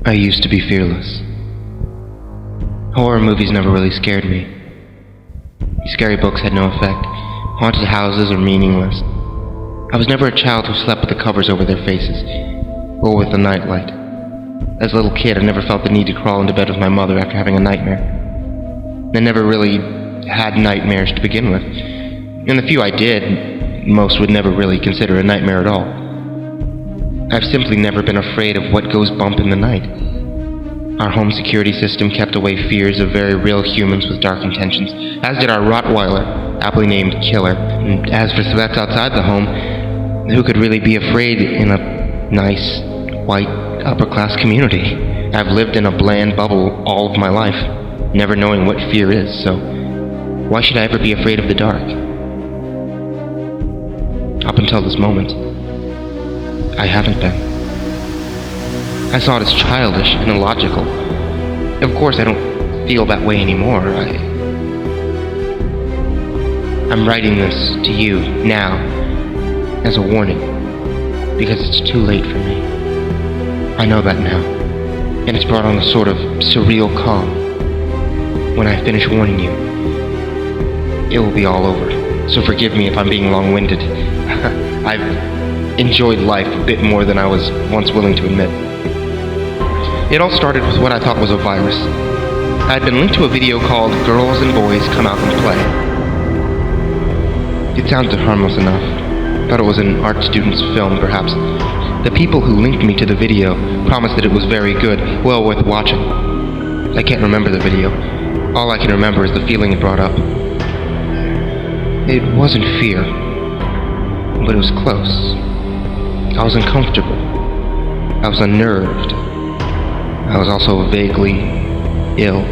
I used to be fearless. Horror movies never really scared me. Scary books had no effect. Haunted houses are meaningless. I was never a child who slept with the covers over their faces, or with a nightlight. As a little kid, I never felt the need to crawl into bed with my mother after having a nightmare. I never really had nightmares to begin with. And the few I did, most would never really consider a nightmare at all. I've simply never been afraid of what goes bump in the night. Our home security system kept away fears of very real humans with dark intentions, as did our Rottweiler, aptly named Killer. And as for threats outside the home, who could really be afraid in a nice, white, upper-class community? I've lived in a bland bubble all of my life, never knowing what fear is, so why should I ever be afraid of the dark? Up until this moment, I haven't been. I saw it as childish and illogical. Of course, I don't feel that way anymore. I'm writing this to you now as a warning, because it's too late for me. I know that now, and it's brought on a sort of surreal calm. When I finish warning you, it will be all over, so forgive me if I'm being long-winded. I've enjoyed life a bit more than I was once willing to admit. It all started with what I thought was a virus. I had been linked to a video called Girls and Boys Come Out and Play. It sounded harmless enough. Thought it was an art student's film, perhaps. The people who linked me to the video promised that it was very good, well worth watching. I can't remember the video. All I can remember is the feeling it brought up. It wasn't fear, but it was close. I was uncomfortable. I was unnerved. I was also vaguely ill.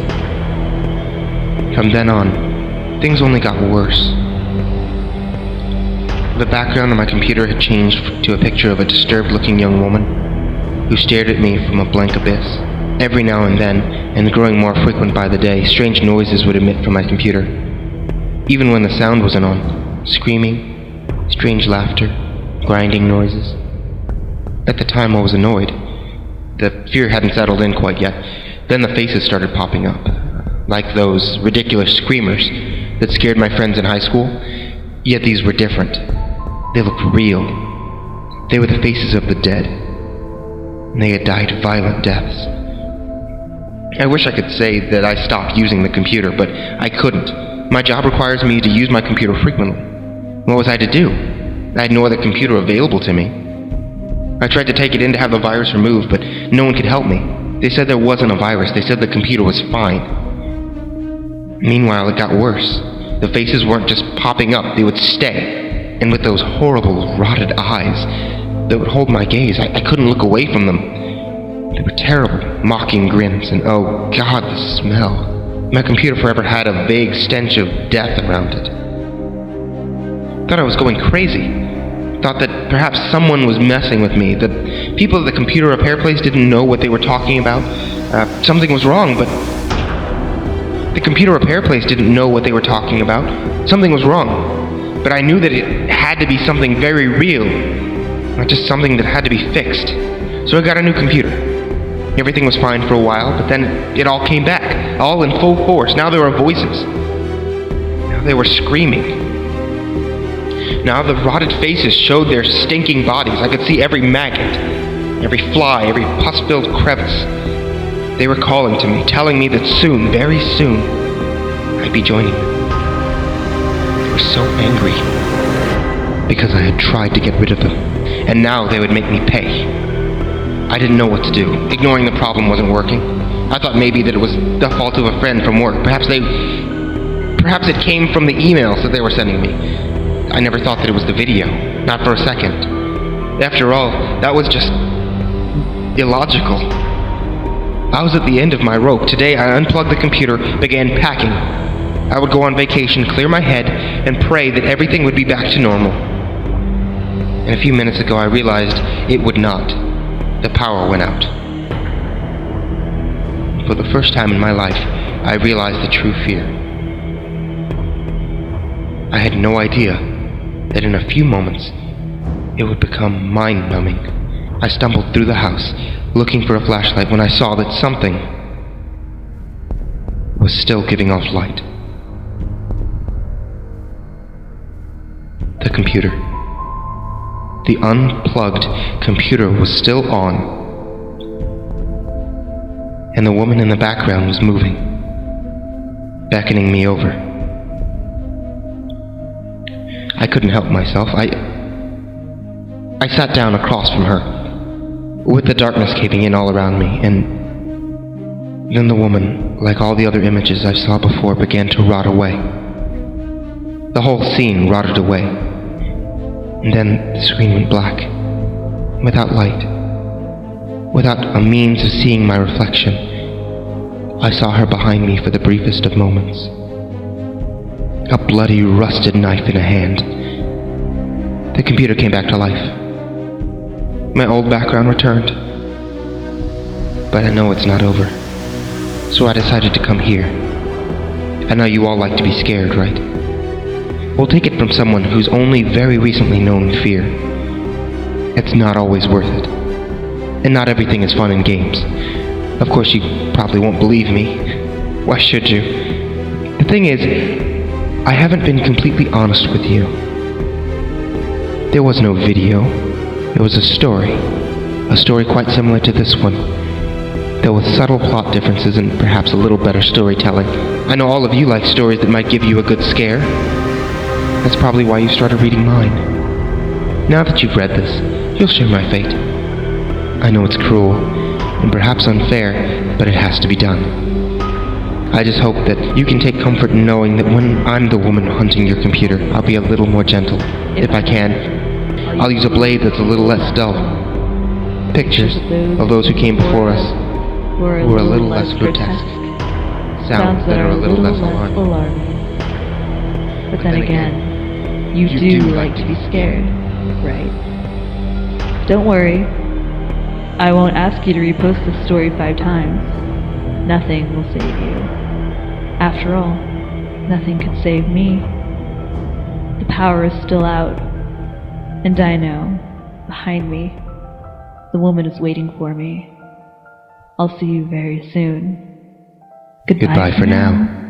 From then on, things only got worse. The background on my computer had changed to a picture of a disturbed-looking young woman who stared at me from a blank abyss. Every now and then, and growing more frequent by the day, strange noises would emit from my computer. Even when the sound wasn't on, screaming, strange laughter, grinding noises. At the time I was annoyed. The fear hadn't settled in quite yet. Then the faces started popping up, like those ridiculous screamers that scared my friends in high school. Yet these were different. They looked real. They were the faces of the dead. And they had died violent deaths. I wish I could say that I stopped using the computer, but I couldn't. My job requires me to use my computer frequently. What was I to do? I had no other computer available to me. I tried to take it in to have the virus removed, but no one could help me. They said there wasn't a virus. They said the computer was fine. Meanwhile, it got worse. The faces weren't just popping up, they would stay. And with those horrible, rotted eyes that would hold my gaze, I couldn't look away from them. They were terrible, mocking grins, and oh God, the smell. My computer forever had a vague stench of death around it. Thought I was going crazy. Thought that perhaps someone was messing with me. The people at the computer repair place didn't know what they were talking about. Something was wrong, but the computer repair place didn't know what they were talking about. Something was wrong, but I knew that it had to be something very real, not just something that had to be fixed. So I got a new computer. Everything was fine for a while, but then it all came back, all in full force. Now there were voices. Now they were screaming. Now the rotted faces showed their stinking bodies. I could see every maggot, every fly, every pus-filled crevice. They were calling to me, telling me that soon, very soon, I'd be joining them. They were so angry because I had tried to get rid of them, and now they would make me pay. I didn't know what to do. Ignoring the problem wasn't working. I thought maybe that it was the fault of a friend from work. Perhaps it came from the emails that they were sending me. I never thought that it was the video, not for a second. After all, that was just illogical. I was at the end of my rope. Today I unplugged the computer, began packing. I would go on vacation, clear my head, and pray that everything would be back to normal. And a few minutes ago I realized it would not. The power went out. For the first time in my life, I realized the true fear. I had no idea that in a few moments it would become mind-numbing. I stumbled through the house, looking for a flashlight when I saw that something was still giving off light. The computer. The unplugged computer was still on, and the woman in the background was moving, beckoning me over. I couldn't help myself. I sat down across from her, with the darkness caving in all around me, and then the woman, like all the other images I saw before, began to rot away. The whole scene rotted away, and then the screen went black, without light, without a means of seeing my reflection. I saw her behind me for the briefest of moments, a bloody, rusted knife in a hand. The computer came back to life. My old background returned, but I know it's not over, so I decided to come here. I know you all like to be scared, right? Well, take it from someone who's only very recently known fear. It's not always worth it, and not everything is fun and games. Of course, you probably won't believe me. Why should you? The thing is, I haven't been completely honest with you. There was no video. It was a story quite similar to this one, though with subtle plot differences and perhaps a little better storytelling. I know all of you like stories that might give you a good scare. That's probably why you started reading mine. Now that you've read this, you'll share my fate. I know it's cruel, and perhaps unfair, but it has to be done. I just hope that you can take comfort in knowing that when I'm the woman hunting your computer, I'll be a little more gentle. If I can, I'll use a blade that's a little less dull. Pictures of those who came before us were a little less grotesque. Sounds that are a little less alarming. But then again, you do like to be scared, right? Don't worry. I won't ask you to repost this story 5 times. Nothing will save you. After all, nothing could save me. The power is still out, and I know, behind me, the woman is waiting for me. I'll see you very soon. Goodbye for now.